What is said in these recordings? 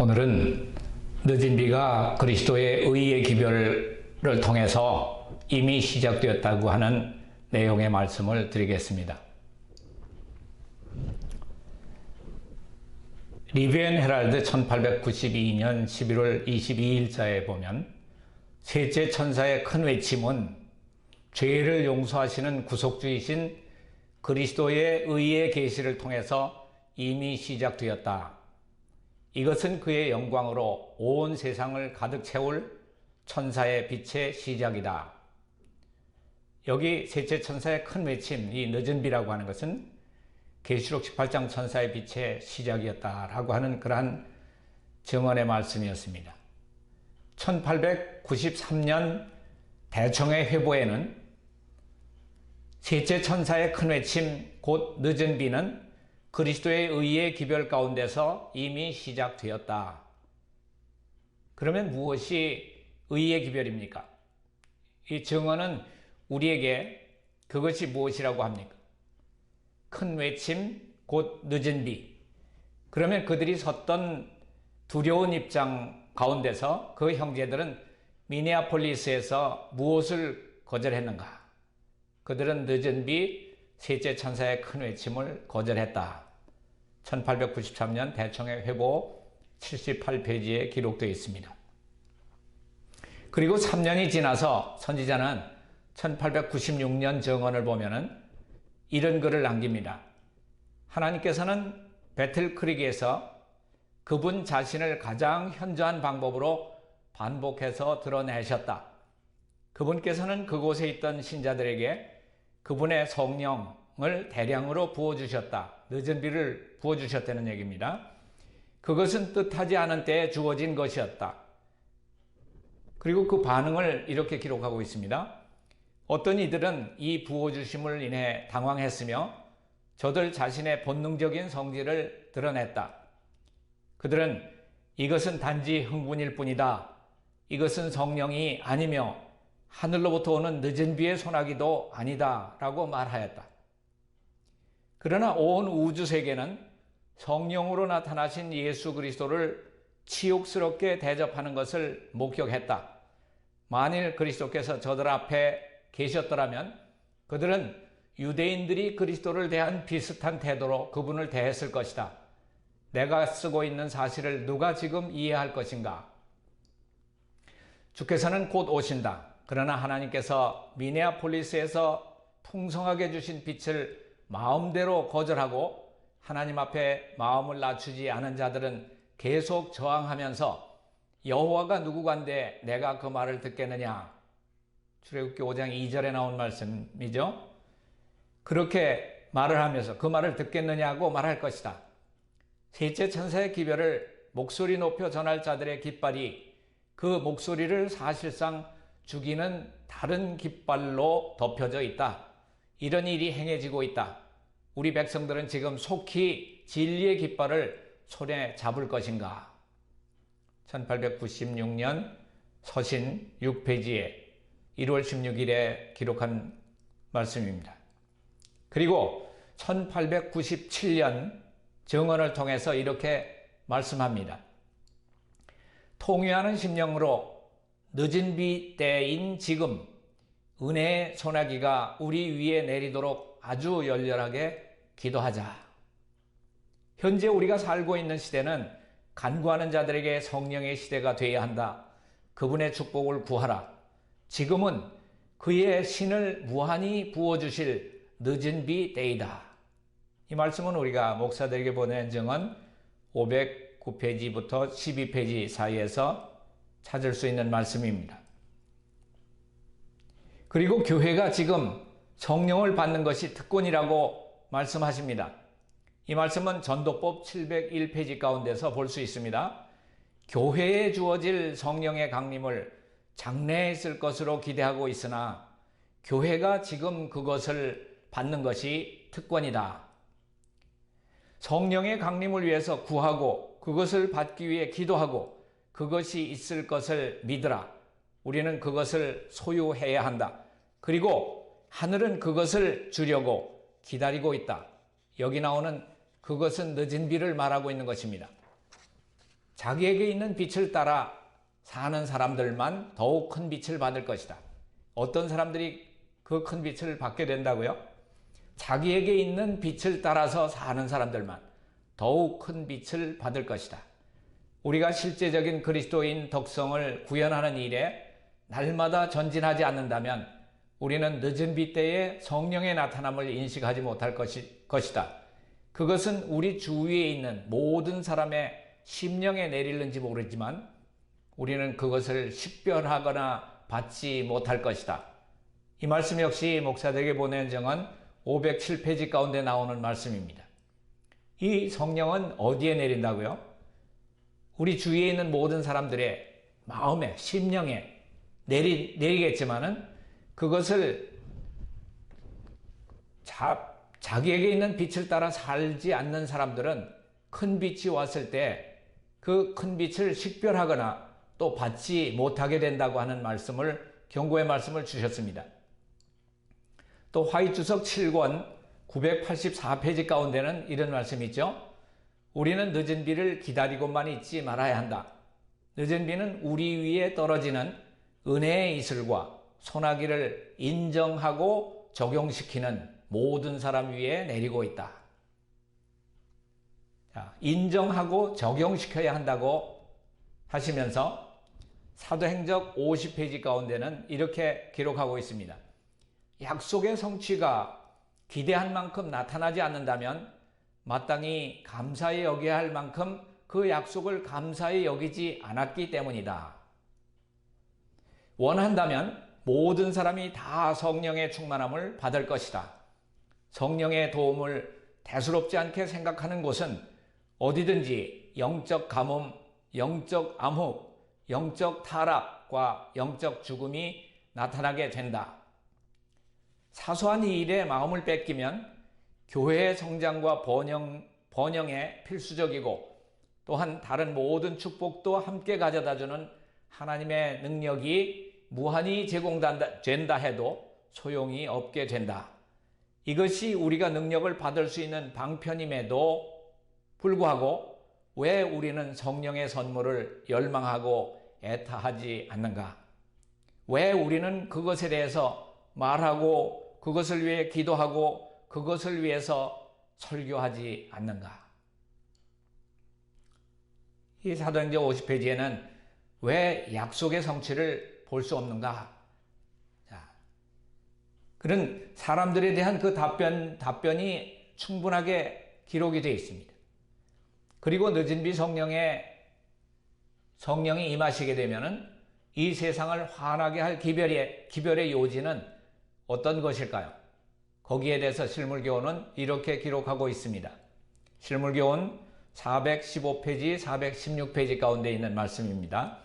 오늘은 늦은 비가 그리스도의 의의 기별을 통해서 이미 시작되었다고 하는 내용의 말씀을 드리겠습니다. 리비엔 헤럴드 1892년 11월 22일자에 보면 셋째 천사의 큰 외침은 죄를 용서하시는 구속주이신 그리스도의 의의 계시를 통해서 이미 시작되었다. 이것은 그의 영광으로 온 세상을 가득 채울 천사의 빛의 시작이다. 여기 셋째 천사의 큰 외침, 이 늦은 비라고 하는 것은 계시록 18장 천사의 빛의 시작이었다라고 하는 그러한 증언의 말씀이었습니다. 1893년 대청의 회보에는 셋째 천사의 큰 외침, 곧 늦은 비는 그리스도의 의의 기별 가운데서 이미 시작되었다. 그러면 무엇이 의의 기별입니까? 이 증언은 우리에게 그것이 무엇이라고 합니까? 큰 외침, 곧 늦은 비. 그러면 그들이 섰던 두려운 입장 가운데서 그 형제들은 미네아폴리스에서 무엇을 거절했는가? 그들은 늦은 비, 셋째 천사의 큰 외침을 거절했다. 1893년 대청의 회보 78페이지에 기록되어 있습니다. 그리고 3년이 지나서 선지자는 1896년 증언을 보면은 이런 글을 남깁니다. 하나님께서는 배틀크릭에서 그분 자신을 가장 현저한 방법으로 반복해서 드러내셨다. 그분께서는 그곳에 있던 신자들에게 그분의 성령을 대량으로 부어주셨다. 늦은 비를 부어주셨다는 얘기입니다. 그것은 뜻하지 않은 때에 주어진 것이었다. 그리고 그 반응을 이렇게 기록하고 있습니다. 어떤 이들은 이 부어주심을 인해 당황했으며 저들 자신의 본능적인 성질을 드러냈다. 그들은 이것은 단지 흥분일 뿐이다. 이것은 성령이 아니며 하늘로부터 오는 늦은 비의 소나기도 아니다 라고 말하였다. 그러나 온 우주세계는 성령으로 나타나신 예수 그리스도를 치욕스럽게 대접하는 것을 목격했다. 만일 그리스도께서 저들 앞에 계셨더라면 그들은 유대인들이 그리스도를 대한 비슷한 태도로 그분을 대했을 것이다. 내가 쓰고 있는 사실을 누가 지금 이해할 것인가? 주께서는 곧 오신다. 그러나 하나님께서 미네아폴리스에서 풍성하게 주신 빛을 마음대로 거절하고 하나님 앞에 마음을 낮추지 않은 자들은 계속 저항하면서 여호와가 누구간데 내가 그 말을 듣겠느냐? 출애굽기 5장 2절에 나온 말씀이죠. 그렇게 말을 하면서 그 말을 듣겠느냐고 말할 것이다. 셋째 천사의 기별을 목소리 높여 전할 자들의 깃발이 그 목소리를 사실상 죽이는 다른 깃발로 덮여져 있다. 이런 일이 행해지고 있다. 우리 백성들은 지금 속히 진리의 깃발을 손에 잡을 것인가? 1896년 서신 6페이지에 1월 16일에 기록한 말씀입니다. 그리고 1897년 증언을 통해서 이렇게 말씀합니다. 통회하는 심령으로 늦은 비 때인 지금 은혜의 소나기가 우리 위에 내리도록 아주 열렬하게 기도하자. 현재 우리가 살고 있는 시대는 간구하는 자들에게 성령의 시대가 되어야 한다. 그분의 축복을 구하라. 지금은 그의 신을 무한히 부어주실 늦은 비 때이다. 이 말씀은 우리가 목사들에게 보낸 증언 509페이지부터 12페이지 사이에서 찾을 수 있는 말씀입니다. 그리고 교회가 지금 성령을 받는 것이 특권이라고 말씀하십니다. 이 말씀은 전도법 701페이지 가운데서 볼 수 있습니다. 교회에 주어질 성령의 강림을 장래에 있을 것으로 기대하고 있으나 교회가 지금 그것을 받는 것이 특권이다. 성령의 강림을 위해서 구하고 그것을 받기 위해 기도하고 그것이 있을 것을 믿으라. 우리는 그것을 소유해야 한다. 그리고 하늘은 그것을 주려고 기다리고 있다. 여기 나오는 그것은 늦은 비를 말하고 있는 것입니다. 자기에게 있는 빛을 따라 사는 사람들만 더욱 큰 빛을 받을 것이다. 어떤 사람들이 그 큰 빛을 받게 된다고요? 자기에게 있는 빛을 따라서 사는 사람들만 더욱 큰 빛을 받을 것이다. 우리가 실제적인 그리스도인 덕성을 구현하는 일에 날마다 전진하지 않는다면 우리는 늦은 빛 때에 성령의 나타남을 인식하지 못할 것이다. 그것은 우리 주위에 있는 모든 사람의 심령에 내리는지 모르지만 우리는 그것을 식별하거나 받지 못할 것이다. 이 말씀 역시 목사들에게 보낸 정은 507페이지 가운데 나오는 말씀입니다. 이 성령은 어디에 내린다고요? 우리 주위에 있는 모든 사람들의 마음에, 심령에 내리겠지만은 그것을 자기에게 있는 빛을 따라 살지 않는 사람들은 큰 빛이 왔을 때 그 큰 빛을 식별하거나 또 받지 못하게 된다고 하는 경고의 말씀을 주셨습니다. 또 화이트석 7권 984페이지 가운데는 이런 말씀이 있죠. 우리는 늦은 비를 기다리고만 있지 말아야 한다. 늦은 비는 우리 위에 떨어지는 은혜의 이슬과 소나기를 인정하고 적용시키는 모든 사람 위에 내리고 있다. 자, 인정하고 적용시켜야 한다고 하시면서 사도행적 50페이지 가운데는 이렇게 기록하고 있습니다. 약속의 성취가 기대한 만큼 나타나지 않는다면 마땅히 감사히 여겨야 할 만큼 그 약속을 감사히 여기지 않았기 때문이다. 원한다면 모든 사람이 다 성령의 충만함을 받을 것이다. 성령의 도움을 대수롭지 않게 생각하는 곳은 어디든지 영적 가뭄, 영적 암흑, 영적 타락과 영적 죽음이 나타나게 된다. 사소한 이 일에 마음을 뺏기면 교회의 성장과 번영에 필수적이고 또한 다른 모든 축복도 함께 가져다주는 하나님의 능력이 무한히 제공된다 해도 소용이 없게 된다. 이것이 우리가 능력을 받을 수 있는 방편임에도 불구하고 왜 우리는 성령의 선물을 열망하고 애타하지 않는가? 왜 우리는 그것에 대해서 말하고 그것을 위해 기도하고 그것을 위해서 설교하지 않는가? 이 사도행전 50페이지에는 왜 약속의 성취를 볼 수 없는가? 자, 그런 사람들에 대한 그 답변이 충분하게 기록이 되어 있습니다. 그리고 늦은 비 성령이 임하시게 되면은 이 세상을 환하게 할 기별의 요지는 어떤 것일까요? 거기에 대해서 실물교훈은 이렇게 기록하고 있습니다. 실물교훈 415페이지, 416페이지 가운데 있는 말씀입니다.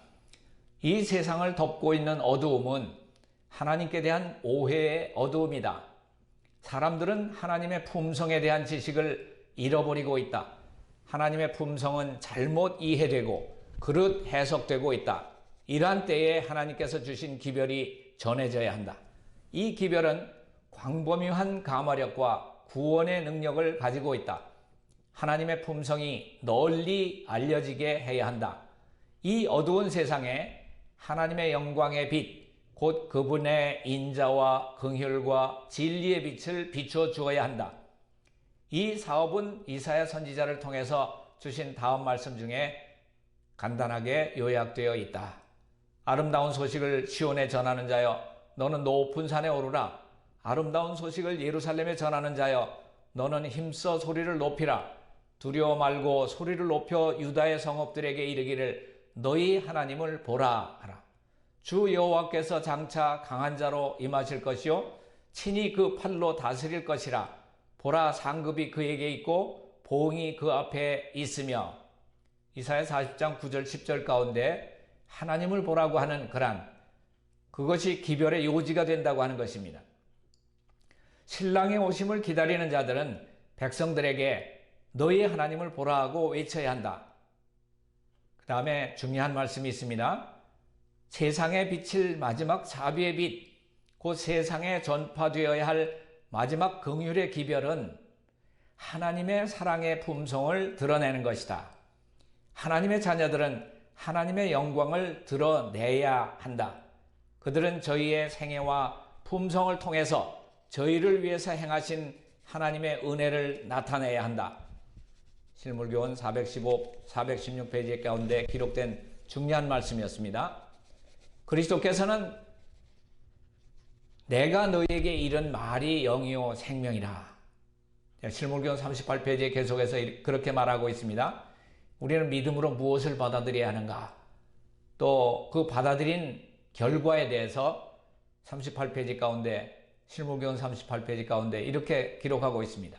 이 세상을 덮고 있는 어두움은 하나님께 대한 오해의 어두움이다. 사람들은 하나님의 품성에 대한 지식을 잃어버리고 있다. 하나님의 품성은 잘못 이해되고 그릇 해석되고 있다. 이러한 때에 하나님께서 주신 기별이 전해져야 한다. 이 기별은 광범위한 감화력과 구원의 능력을 가지고 있다. 하나님의 품성이 널리 알려지게 해야 한다. 이 어두운 세상에 하나님의 영광의 빛, 곧 그분의 인자와 긍휼과 진리의 빛을 비춰 주어야 한다. 이 사업은 이사야 선지자를 통해서 주신 다음 말씀 중에 간단하게 요약되어 있다. 아름다운 소식을 시온에 전하는 자여, 너는 높은 산에 오르라. 아름다운 소식을 예루살렘에 전하는 자여, 너는 힘써 소리를 높이라. 두려워 말고 소리를 높여 유다의 성읍들에게 이르기를 너희 하나님을 보라 하라. 주 여호와께서 장차 강한 자로 임하실 것이요 친히 그 팔로 다스릴 것이라. 보라, 상급이 그에게 있고 보응이 그 앞에 있으며. 이사야 40장 9절 10절 가운데 하나님을 보라고 하는 그것이 기별의 요지가 된다고 하는 것입니다. 신랑의 오심을 기다리는 자들은 백성들에게 너희 하나님을 보라 하고 외쳐야 한다. 그 다음에 중요한 말씀이 있습니다. 세상에 비칠 마지막 자비의 빛, 곧 세상에 전파되어야 할 마지막 긍휼의 기별은 하나님의 사랑의 품성을 드러내는 것이다. 하나님의 자녀들은 하나님의 영광을 드러내야 한다. 그들은 저희의 생애와 품성을 통해서 저희를 위해서 행하신 하나님의 은혜를 나타내야 한다. 실물교원 415, 416페이지 가운데 기록된 중요한 말씀이었습니다. 그리스도께서는 내가 너희에게 이른 말이 영이요 생명이라. 실물교원 38페이지에 계속해서 그렇게 말하고 있습니다. 우리는 믿음으로 무엇을 받아들여야 하는가? 또 그 받아들인 결과에 대해서 38페이지 가운데, 실물교원 38페이지 가운데 이렇게 기록하고 있습니다.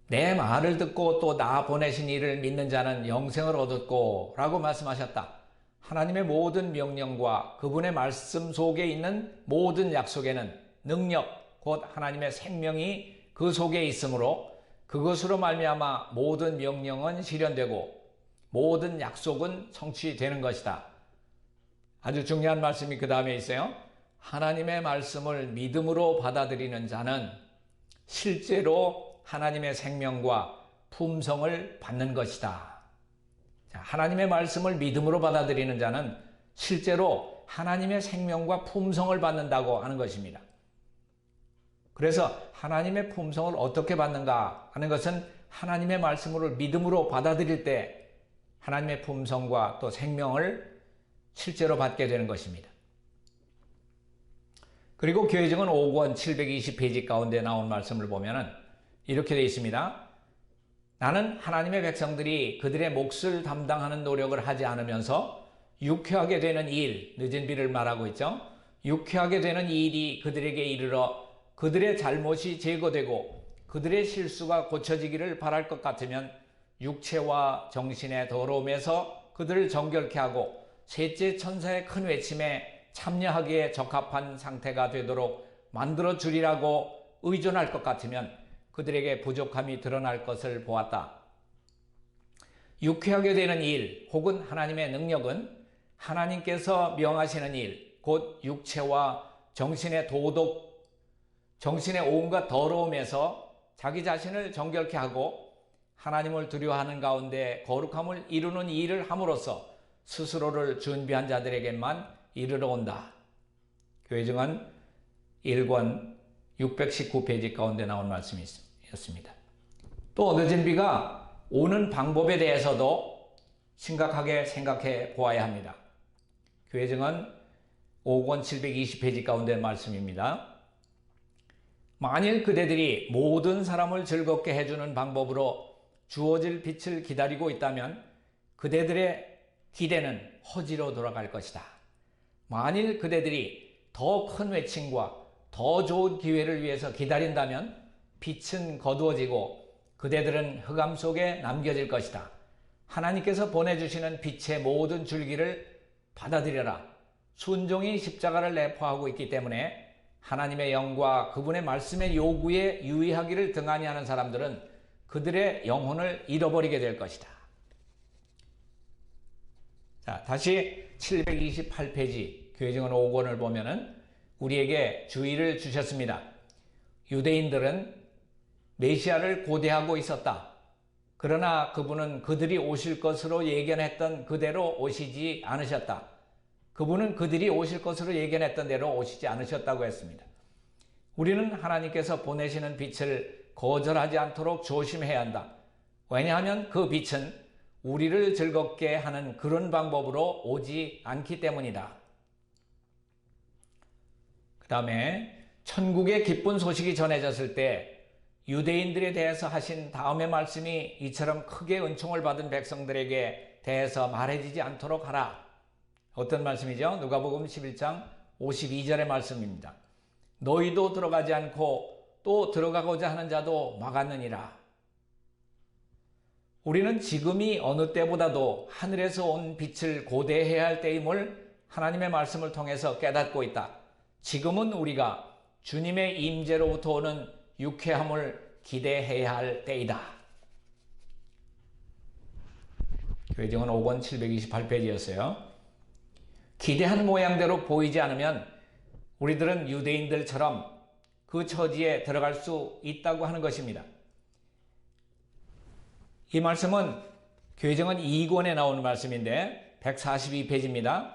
내 말을 듣고 또 나 보내신 이를 믿는 자는 영생을 얻었고 라고 말씀하셨다. 하나님의 모든 명령과 그분의 말씀 속에 있는 모든 약속에는 능력, 곧 하나님의 생명이 그 속에 있으므로 그것으로 말미암아 모든 명령은 실현되고 모든 약속은 성취되는 것이다. 아주 중요한 말씀이 그 다음에 있어요. 하나님의 말씀을 믿음으로 받아들이는 자는 실제로 하나님의 생명과 품성을 받는 것이다. 하나님의 말씀을 믿음으로 받아들이는 자는 실제로 하나님의 생명과 품성을 받는다고 하는 것입니다. 그래서 하나님의 품성을 어떻게 받는가 하는 것은 하나님의 말씀을 믿음으로 받아들일 때 하나님의 품성과 또 생명을 실제로 받게 되는 것입니다. 그리고 교회증언 5권 720페이지 가운데 나온 말씀을 보면 이렇게 되어 있습니다. 나는 하나님의 백성들이 그들의 몫을 담당하는 노력을 하지 않으면서 유쾌하게 되는 일, 늦은 비를 말하고 있죠. 유쾌하게 되는 일이 그들에게 이르러 그들의 잘못이 제거되고 그들의 실수가 고쳐지기를 바랄 것 같으면 육체와 정신의 더러움에서 그들을 정결케 하고 셋째 천사의 큰 외침에 참여하기에 적합한 상태가 되도록 만들어 주리라고 의존할 것 같으면 그들에게 부족함이 드러날 것을 보았다. 유쾌하게 되는 일 혹은 하나님의 능력은 하나님께서 명하시는 일, 곧 육체와 정신의 도덕, 정신의 온갖 더러움에서 자기 자신을 정결케 하고 하나님을 두려워하는 가운데 거룩함을 이루는 일을 함으로써 스스로를 준비한 자들에게만 이르러 온다. 교회증언 1권 619페이지 가운데 나온 말씀이었습니다. 또 늦은 비가 오는 방법에 대해서도 심각하게 생각해 보아야 합니다. 교회증언 5권 720페이지 가운데 말씀입니다. 만일 그대들이 모든 사람을 즐겁게 해주는 방법으로 주어질 빛을 기다리고 있다면 그대들의 기대는 허지로 돌아갈 것이다. 만일 그대들이 더 큰 외침과 더 좋은 기회를 위해서 기다린다면 빛은 거두어지고 그대들은 흑암 속에 남겨질 것이다. 하나님께서 보내주시는 빛의 모든 줄기를 받아들여라. 순종이 십자가를 내포하고 있기 때문에 하나님의 영과 그분의 말씀의 요구에 유의하기를 등한히 하는 사람들은 그들의 영혼을 잃어버리게 될 것이다. 자, 다시 728페이지 교회증언 5권을 보면은 우리에게 주의를 주셨습니다. 유대인들은 메시아를 고대하고 있었다. 그러나 그분은 그들이 오실 것으로 예견했던 그대로 오시지 않으셨다. 그분은 그들이 오실 것으로 예견했던 대로 오시지 않으셨다고 했습니다. 우리는 하나님께서 보내시는 빛을 거절하지 않도록 조심해야 한다. 왜냐하면 그 빛은 우리를 즐겁게 하는 그런 방법으로 오지 않기 때문이다. 그 다음에 천국의 기쁜 소식이 전해졌을 때 유대인들에 대해서 하신 다음의 말씀이 이처럼 크게 은총을 받은 백성들에게 대해서 말해지지 않도록 하라. 어떤 말씀이죠? 누가복음 11장 52절의 말씀입니다. 너희도 들어가지 않고 또 들어가고자 하는 자도 막았느니라. 우리는 지금이 어느 때보다도 하늘에서 온 빛을 고대해야 할 때임을 하나님의 말씀을 통해서 깨닫고 있다. 지금은 우리가 주님의 임재로부터 오는 유쾌함을 기대해야 할 때이다. 교회증언 5권 728페이지였어요. 기대한 모양대로 보이지 않으면 우리들은 유대인들처럼 그 처지에 들어갈 수 있다고 하는 것입니다. 이 말씀은 교회정원 2권에 나오는 말씀인데 142페이지입니다.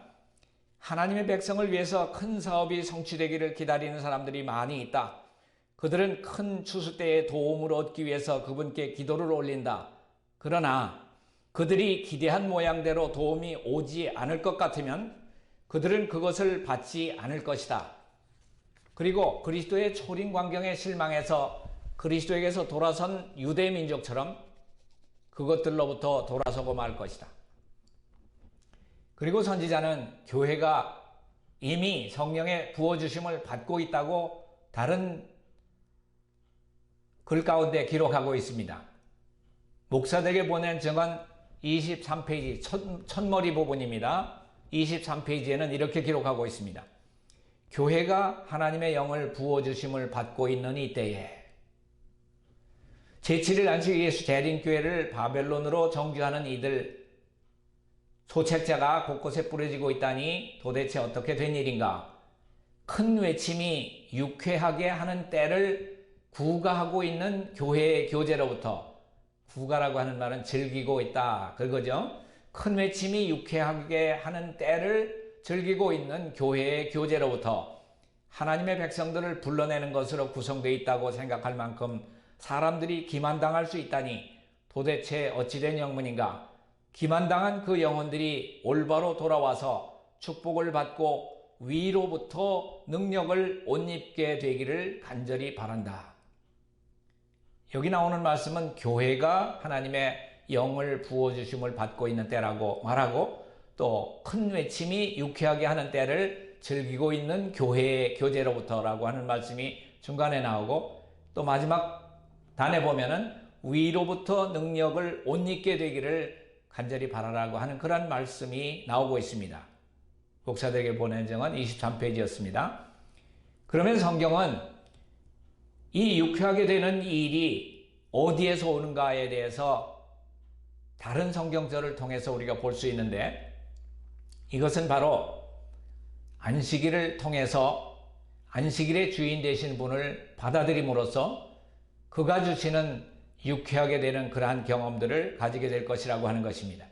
하나님의 백성을 위해서 큰 사업이 성취되기를 기다리는 사람들이 많이 있다. 그들은 큰 추수 때에 도움을 얻기 위해서 그분께 기도를 올린다. 그러나 그들이 기대한 모양대로 도움이 오지 않을 것 같으면 그들은 그것을 받지 않을 것이다. 그리고 그리스도의 초림 광경에 실망해서 그리스도에게서 돌아선 유대 민족처럼 그것들로부터 돌아서고 말 것이다. 그리고 선지자는 교회가 이미 성령의 부어주심을 받고 있다고 다른 글 가운데 기록하고 있습니다. 목사들에게 보낸 증언 23페이지 첫머리 부분입니다. 23페이지에는 이렇게 기록하고 있습니다. 교회가 하나님의 영을 부어주심을 받고 있는 이때에 제7일 안식 예수 재림교회를 바벨론으로 정죄하는 이들 소책자가 곳곳에 뿌려지고 있다니 도대체 어떻게 된 일인가? 큰 외침이 유쾌하게 하는 때를 구가하고 있는 교회의 교제로부터, 구가라고 하는 말은 즐기고 있다 그거죠. 큰 외침이 유쾌하게 하는 때를 즐기고 있는 교회의 교제로부터 하나님의 백성들을 불러내는 것으로 구성되어 있다고 생각할 만큼 사람들이 기만당할 수 있다니 도대체 어찌된 영문인가? 기만당한 그 영혼들이 올바로 돌아와서 축복을 받고 위로부터 능력을 옷 입게 되기를 간절히 바란다. 여기 나오는 말씀은 교회가 하나님의 영을 부어주심을 받고 있는 때라고 말하고 또 큰 외침이 유쾌하게 하는 때를 즐기고 있는 교회의 교제로부터라고 하는 말씀이 중간에 나오고 또 마지막 단에 보면은 위로부터 능력을 옷 입게 되기를 간절히 바라라고 하는 그런 말씀이 나오고 있습니다. 목사들에게 보낸 증언 23페이지였습니다. 그러면 성경은 이 유쾌하게 되는 이 일이 어디에서 오는가에 대해서 다른 성경절을 통해서 우리가 볼 수 있는데 이것은 바로 안식일을 통해서 안식일의 주인 되신 분을 받아들임으로써 그가 주시는 유쾌하게 되는 그러한 경험들을 가지게 될 것이라고 하는 것입니다.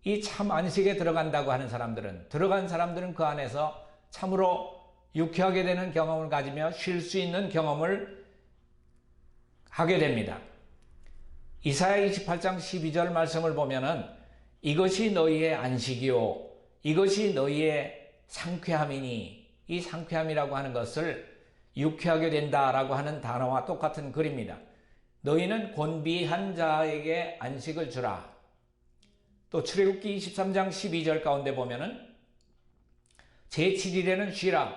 이 참 안식에 들어간다고 하는 사람들은 들어간 사람들은 그 안에서 참으로 유쾌하게 되는 경험을 가지며 쉴 수 있는 경험을 하게 됩니다. 이사야 28장 12절 말씀을 보면은 이것이 너희의 안식이요 이것이 너희의 상쾌함이니 이 상쾌함이라고 하는 것을 유쾌하게 된다라고 하는 단어와 똑같은 글입니다. 너희는 곤비한 자에게 안식을 주라. 또 출애굽기 23장 12절 가운데 보면은 제7일에는 쉬라.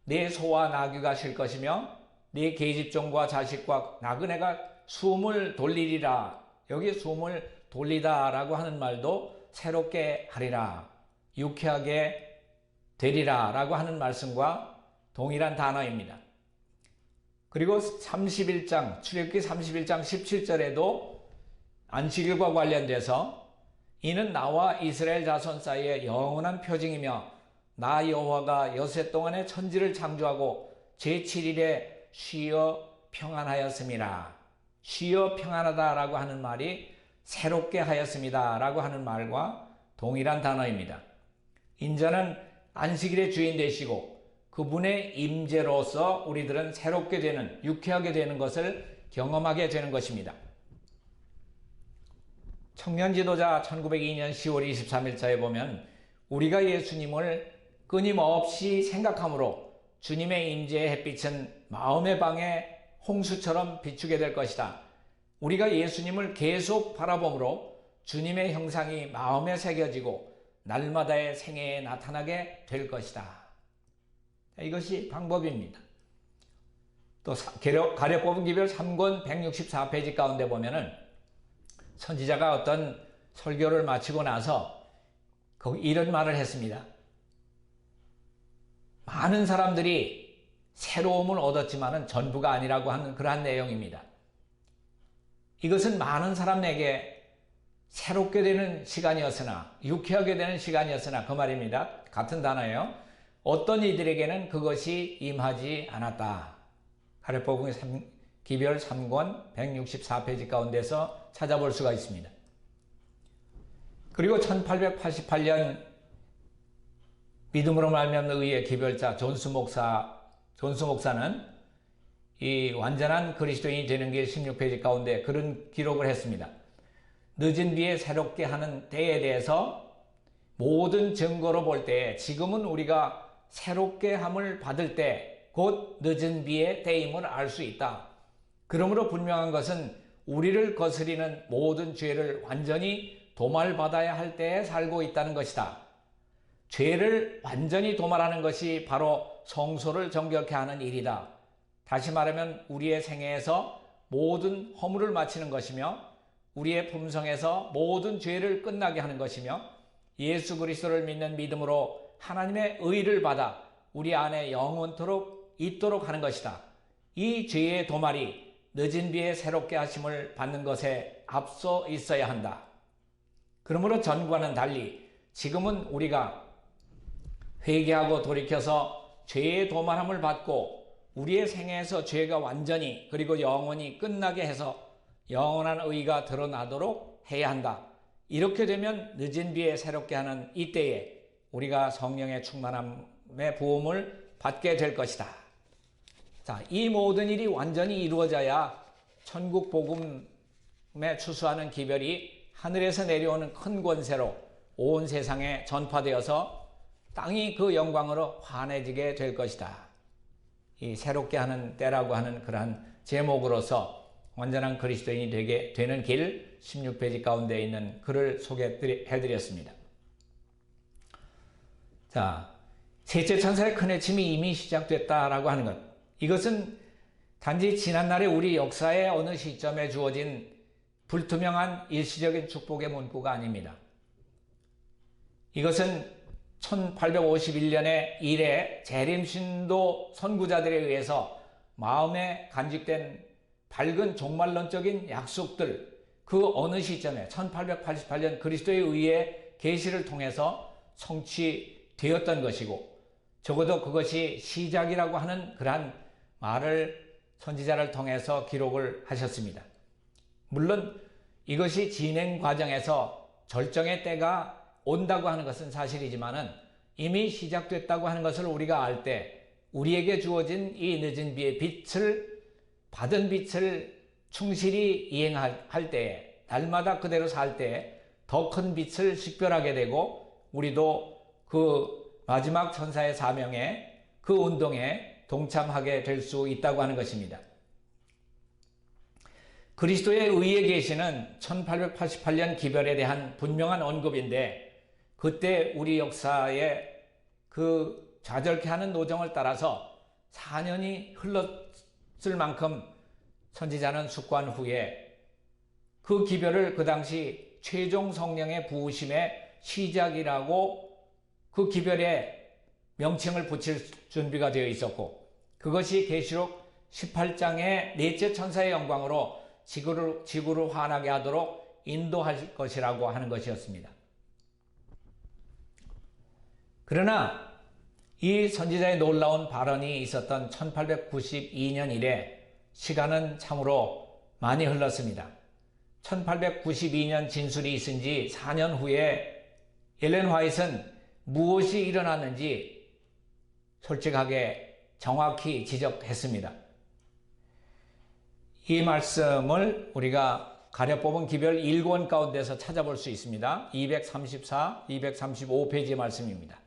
내 소와 나귀가 쉴 것이며 내 계집종과 자식과 나그네가 숨을 돌리리라. 여기 숨을 돌리다라고 하는 말도 새롭게 하리라. 유쾌하게 되리라 라고 하는 말씀과 동일한 단어입니다. 그리고 31장 출애굽기 31장 17절에도 안식일과 관련돼서 이는 나와 이스라엘 자손 사이에 영원한 표징이며 나 여호와가 여세 동안에 천지를 창조하고 제7일에 쉬어 평안하였음이라. 쉬어 평안하다라고 하는 말이 새롭게 하였습니다 라고 하는 말과 동일한 단어입니다. 인자는 안식일의 주인 되시고 그분의 임재로서 우리들은 새롭게 되는 유쾌하게 되는 것을 경험하게 되는 것입니다. 청년지도자 1902년 10월 23일자에 보면 우리가 예수님을 끊임없이 생각함으로 주님의 임재의 햇빛은 마음의 방에 홍수처럼 비추게 될 것이다. 우리가 예수님을 계속 바라봄으로 주님의 형상이 마음에 새겨지고 날마다의 생애에 나타나게 될 것이다. 이것이 방법입니다. 또 가려뽑은 기별 3권 164페이지 가운데 보면은 선지자가 어떤 설교를 마치고 나서 거기 이런 말을 했습니다. 많은 사람들이 새로움을 얻었지만은 전부가 아니라고 하는 그러한 내용입니다. 이것은 많은 사람에게 새롭게 되는 시간이었으나 유쾌하게 되는 시간이었으나 그 말입니다. 같은 단어예요. 어떤 이들에게는 그것이 임하지 않았다. 가려법은 기별 3권 164페이지 가운데서 찾아볼 수가 있습니다. 그리고 1888년 믿음으로 말미암는 의의 기별자 존스 목사는 이 완전한 그리스도인이 되는 길 16페이지 가운데 그런 기록을 했습니다. 늦은 비에 새롭게 하는 때에 대해서 모든 증거로 볼 때 지금은 우리가 새롭게 함을 받을 때 곧 늦은 비의 때임을 알 수 있다. 그러므로 분명한 것은 우리를 거스리는 모든 죄를 완전히 도말받아야 할 때에 살고 있다는 것이다. 죄를 완전히 도말하는 것이 바로 성소를 정결케 하는 일이다. 다시 말하면 우리의 생애에서 모든 허물을 마치는 것이며 우리의 품성에서 모든 죄를 끝나게 하는 것이며 예수 그리스도를 믿는 믿음으로 하나님의 의를 받아 우리 안에 영원토록 있도록 하는 것이다. 이 죄의 도말이 늦은 비에 새롭게 하심을 받는 것에 앞서 있어야 한다. 그러므로 전과는 달리 지금은 우리가 회개하고 돌이켜서 죄의 도말함을 받고 우리의 생애에서 죄가 완전히 그리고 영원히 끝나게 해서 영원한 의가 드러나도록 해야 한다. 이렇게 되면 늦은 비에 새롭게 하는 이때에 우리가 성령의 충만함의 부음을 받게 될 것이다. 자, 이 모든 일이 완전히 이루어져야 천국 복음에 추수하는 기별이 하늘에서 내려오는 큰 권세로 온 세상에 전파되어서 땅이 그 영광으로 환해지게 될 것이다. 이 새롭게 하는 때라고 하는 그러한 제목으로서 완전한 그리스도인이 되게 되는 길 16페이지 가운데 있는 글을 소개해드렸습니다. 자, 셋째 천사의 큰 해침이 이미 시작됐다라고 하는 것. 이것은 단지 지난날의 우리 역사의 어느 시점에 주어진 불투명한 일시적인 축복의 문구가 아닙니다. 이것은 1851년에 이래 재림신도 선구자들에 의해서 마음에 간직된 밝은 종말론적인 약속들, 그 어느 시점에 1888년 그리스도의 의의 계시를 통해서 성취되었던 것이고 적어도 그것이 시작이라고 하는 그러한 말을 선지자를 통해서 기록을 하셨습니다. 물론 이것이 진행 과정에서 절정의 때가 온다고 하는 것은 사실이지만은 이미 시작됐다고 하는 것을 우리가 알 때 우리에게 주어진 이 늦은 비의 빛을 받은 빛을 충실히 이행할 때에 날마다 그대로 살 때에 더 큰 빛을 식별하게 되고 우리도 그 마지막 천사의 사명에 그 운동에 동참하게 될 수 있다고 하는 것입니다. 그리스도의 의의 계시는 1888년 기별에 대한 분명한 언급인데 그때 우리 역사의 그 좌절케 하는 노정을 따라서 4년이 흘렀을 만큼 선지자는 숙관 후에 그 기별을 그 당시 최종 성령의 부으심의 시작이라고 그 기별에 명칭을 붙일 준비가 되어 있었고 그것이 계시록 18장의 넷째 천사의 영광으로 지구를 환하게 하도록 인도할 것이라고 하는 것이었습니다. 그러나 이 선지자의 놀라운 발언이 있었던 1892년 이래 시간은 참으로 많이 흘렀습니다. 1892년 진술이 있은 지 4년 후에 엘렌 화이트는 무엇이 일어났는지 솔직하게 정확히 지적했습니다. 이 말씀을 우리가 가려 뽑은 기별 1권 가운데서 찾아볼 수 있습니다. 234, 235페이지 말씀입니다.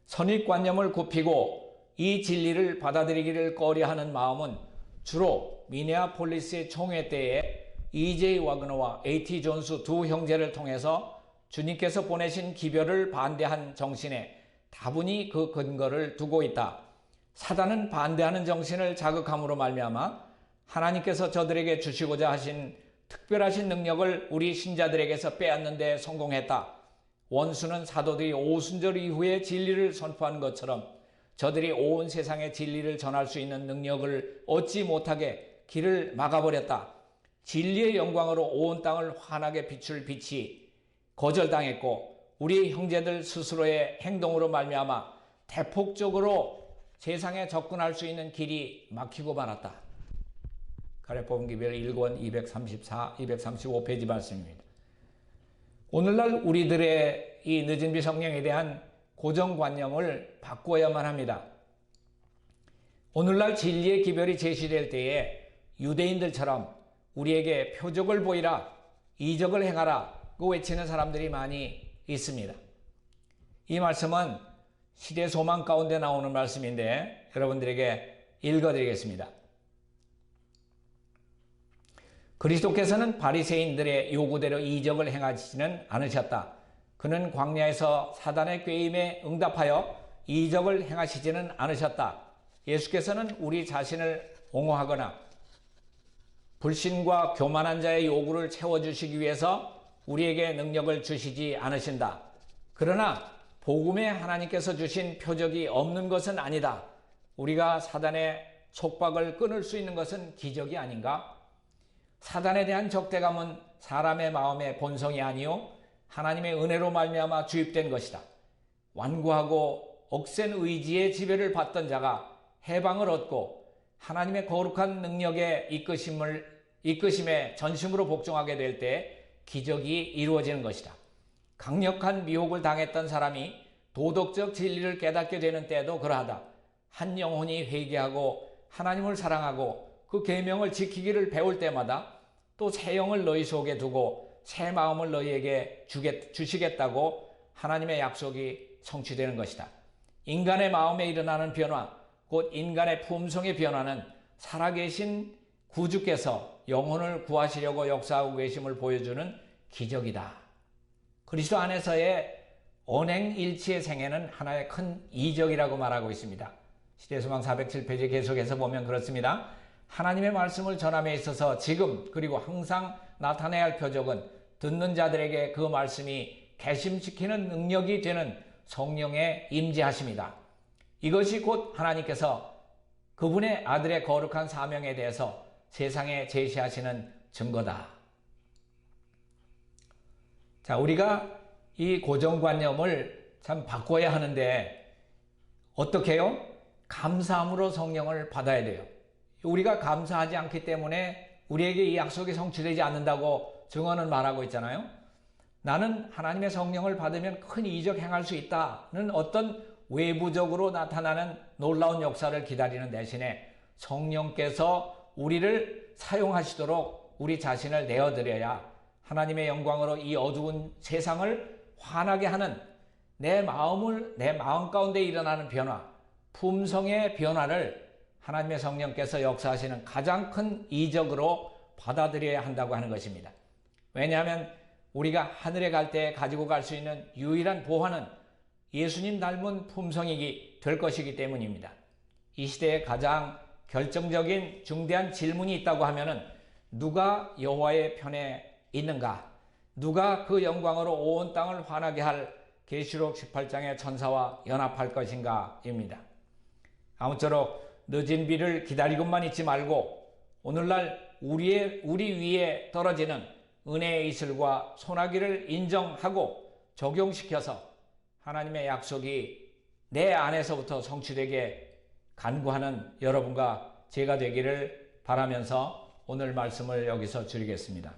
선입관념을 굽히고 이 진리를 받아들이기를 꺼려하는 마음은 주로 미네아폴리스의 총회 때에 E.J. 와그너와 A.T. 존스 두 형제를 통해서 주님께서 보내신 기별을 반대한 정신에 다분히 그 근거를 두고 있다. 사단은 반대하는 정신을 자극함으로 말미암아 하나님께서 저들에게 주시고자 하신 특별하신 능력을 우리 신자들에게서 빼앗는 데 성공했다. 원수는 사도들이 오순절 이후에 진리를 선포한 것처럼 저들이 온 세상에 진리를 전할 수 있는 능력을 얻지 못하게 길을 막아버렸다. 진리의 영광으로 온 땅을 환하게 비출 빛이 거절당했고 우리 형제들 스스로의 행동으로 말미암아 대폭적으로 세상에 접근할 수 있는 길이 막히고 말았다. 가래 뽑은 기별 1권 234, 235페이지 말씀입니다. 오늘날 우리들의 이 늦은비 성령에 대한 고정관념을 바꿔야만 합니다. 오늘날 진리의 기별이 제시될 때에 유대인들처럼 우리에게 표적을 보이라, 이적을 행하라 고 외치는 사람들이 많이 있습니다. 이 말씀은 시대 소망 가운데 나오는 말씀인데 여러분들에게 읽어드리겠습니다. 그리스도께서는 바리새인들의 요구대로 이적을 행하지는 않으셨다. 그는 광야에서 사단의 꾀임에 응답하여 이적을 행하시지는 않으셨다. 예수께서는 우리 자신을 옹호하거나 불신과 교만한 자의 요구를 채워주시기 위해서 우리에게 능력을 주시지 않으신다. 그러나 복음에 하나님께서 주신 표적이 없는 것은 아니다. 우리가 사단의 속박을 끊을 수 있는 것은 기적이 아닌가? 사단에 대한 적대감은 사람의 마음의 본성이 아니요 하나님의 은혜로 말미암아 주입된 것이다. 완고하고 억센 의지의 지배를 받던 자가 해방을 얻고 하나님의 거룩한 능력의 이끄심에 전심으로 복종하게 될 때 기적이 이루어지는 것이다. 강력한 미혹을 당했던 사람이 도덕적 진리를 깨닫게 되는 때도 그러하다. 한 영혼이 회개하고 하나님을 사랑하고 그 계명을 지키기를 배울 때마다 또 새 영을 너희 속에 두고 새 마음을 너희에게 주시겠다고 하나님의 약속이 성취되는 것이다. 인간의 마음에 일어나는 변화, 곧 인간의 품성의 변화는 살아계신 구주께서 영혼을 구하시려고 역사하고 계심을 보여주는 기적이다. 그리스도 안에서의 언행일치의 생애는 하나의 큰 이적이라고 말하고 있습니다. 시대소망 407페이지 계속해서 보면 그렇습니다. 하나님의 말씀을 전함에 있어서 지금 그리고 항상 나타내야 할 표적은 듣는 자들에게 그 말씀이 개심시키는 능력이 되는 성령의 임재하심이다. 이것이 곧 하나님께서 그분의 아들의 거룩한 사명에 대해서 세상에 제시하시는 증거다. 자, 우리가 이 고정관념을 참 바꿔야 하는데 어떻게 해요? 감사함으로 성령을 받아야 돼요. 우리가 감사하지 않기 때문에 우리에게 이 약속이 성취되지 않는다고 증언은 말하고 있잖아요. 나는 하나님의 성령을 받으면 큰 이적 행할 수 있다는 어떤 외부적으로 나타나는 놀라운 역사를 기다리는 대신에 성령께서 우리를 사용하시도록 우리 자신을 내어드려야 하나님의 영광으로 이 어두운 세상을 환하게 하는 내 마음 가운데 일어나는 변화, 품성의 변화를 하나님의 성령께서 역사하시는 가장 큰 이적으로 받아들여야 한다고 하는 것입니다. 왜냐하면 우리가 하늘에 갈 때 가지고 갈 수 있는 유일한 보화는 예수님 닮은 품성이 될 것이기 때문입니다. 이 시대에 가장 결정적인 중대한 질문이 있다고 하면은 누가 여호와의 편에 있는가? 누가 그 영광으로 온 땅을 환하게 할 계시록 18장의 천사와 연합할 것인가? 입니다. 아무쪼록 늦은 비를 기다리고만 있지 말고 오늘날 우리 위에 떨어지는 은혜의 이슬과 소나기를 인정하고 적용시켜서 하나님의 약속이 내 안에서부터 성취되게 간구하는 여러분과 제가 되기를 바라면서 오늘 말씀을 여기서 줄이겠습니다.